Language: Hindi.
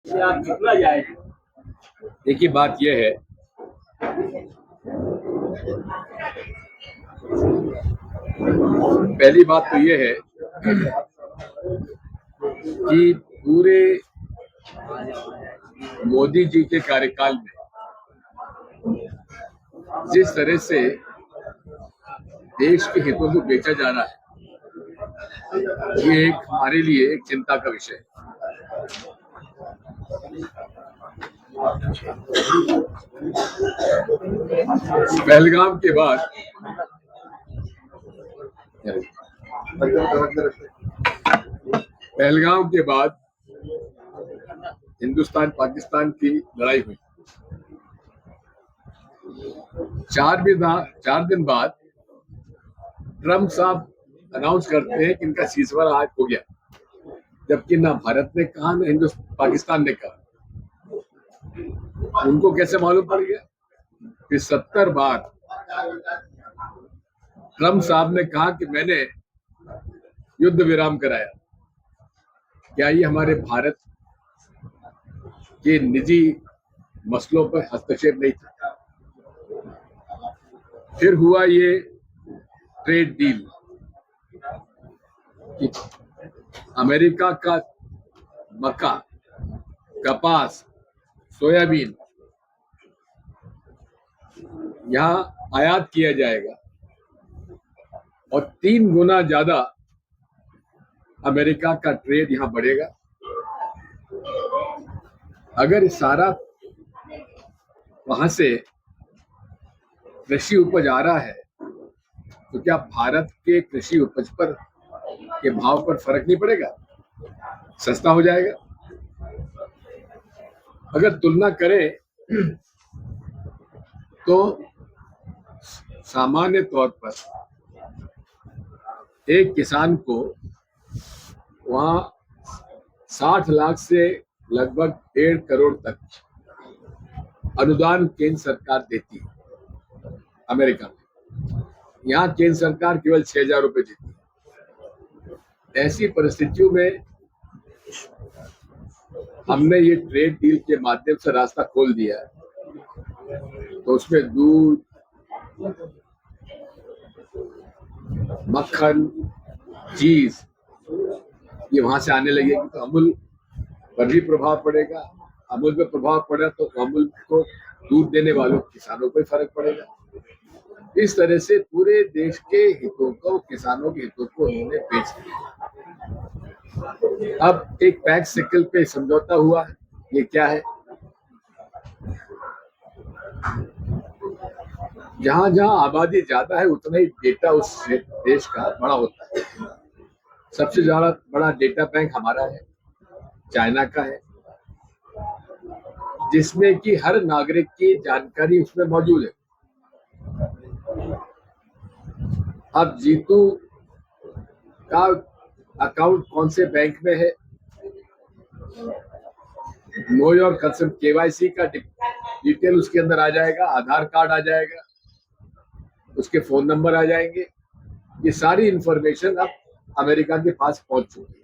कितना जाएगा? देखिए, बात यह है, पहली बात तो यह है कि पूरे मोदी जी के कार्यकाल में जिस तरह से देश के हितों को बेचा जा रहा है, ये एक हमारे लिए एक चिंता का विषय है। पहलगाम के बाद हिंदुस्तान पाकिस्तान की लड़ाई हुई। 4 दिन बाद ट्रम्प साहब अनाउंस करते हैं कि इनका सीजफायर आज हो गया, जबकि ना भारत ने कहा ना पाकिस्तान ने कहा। उनको कैसे मालूम पड़ गया कि 70 बार ट्रम्प साहब ने कहा कि मैंने युद्ध विराम कराया? क्या ये हमारे भारत के निजी मसलों पर हस्तक्षेप नहीं था? फिर हुआ ये ट्रेड डील कि अमेरिका का मक्का, कपास, सोयाबीन यहां आयात किया जाएगा और 3 गुना ज्यादा अमेरिका का ट्रेड यहां बढ़ेगा। अगर सारा वहां से कृषि उपज आ रहा है तो क्या भारत के कृषि उपज पर के भाव पर फर्क नहीं पड़ेगा? सस्ता हो जाएगा। अगर तुलना करें तो सामान्य तौर पर एक किसान को वहां 60 लाख से लगभग 1.5 करोड़ तक अनुदान केंद्र सरकार देती है अमेरिका में। यहाँ केंद्र सरकार केवल 6,000 रुपए देती है। ऐसी परिस्थितियों में हमने ये ट्रेड डील के माध्यम से रास्ता खोल दिया है, तो उसमें दूध, मक्खन, चीज ये वहां से आने लगेगी, तो अमूल पर भी प्रभाव पड़ेगा। अमूल पे प्रभाव पड़ा तो अमूल को दूध देने वालों किसानों को फर्क पड़ेगा। इस तरह से पूरे देश के हितों को, किसानों के हितों को उन्होंने बेच दिया। अब एक पैक्स सर्कल पे समझौता हुआ है। ये क्या है? जहां जहां आबादी ज्यादा है उतना ही डेटा उस देश का बड़ा होता है। सबसे ज्यादा बड़ा डेटा बैंक हमारा है, चाइना का है, जिसमें कि हर नागरिक की जानकारी उसमें मौजूद है। अब जीतू का अकाउंट कौन से बैंक में है, नो योर कंसर्न केवाईसी का डिटेल उसके अंदर आ जाएगा, आधार कार्ड आ जाएगा, उसके फोन नंबर आ जाएंगे। ये सारी इंफॉर्मेशन अब अमेरिका के पास पहुंच चुकी है।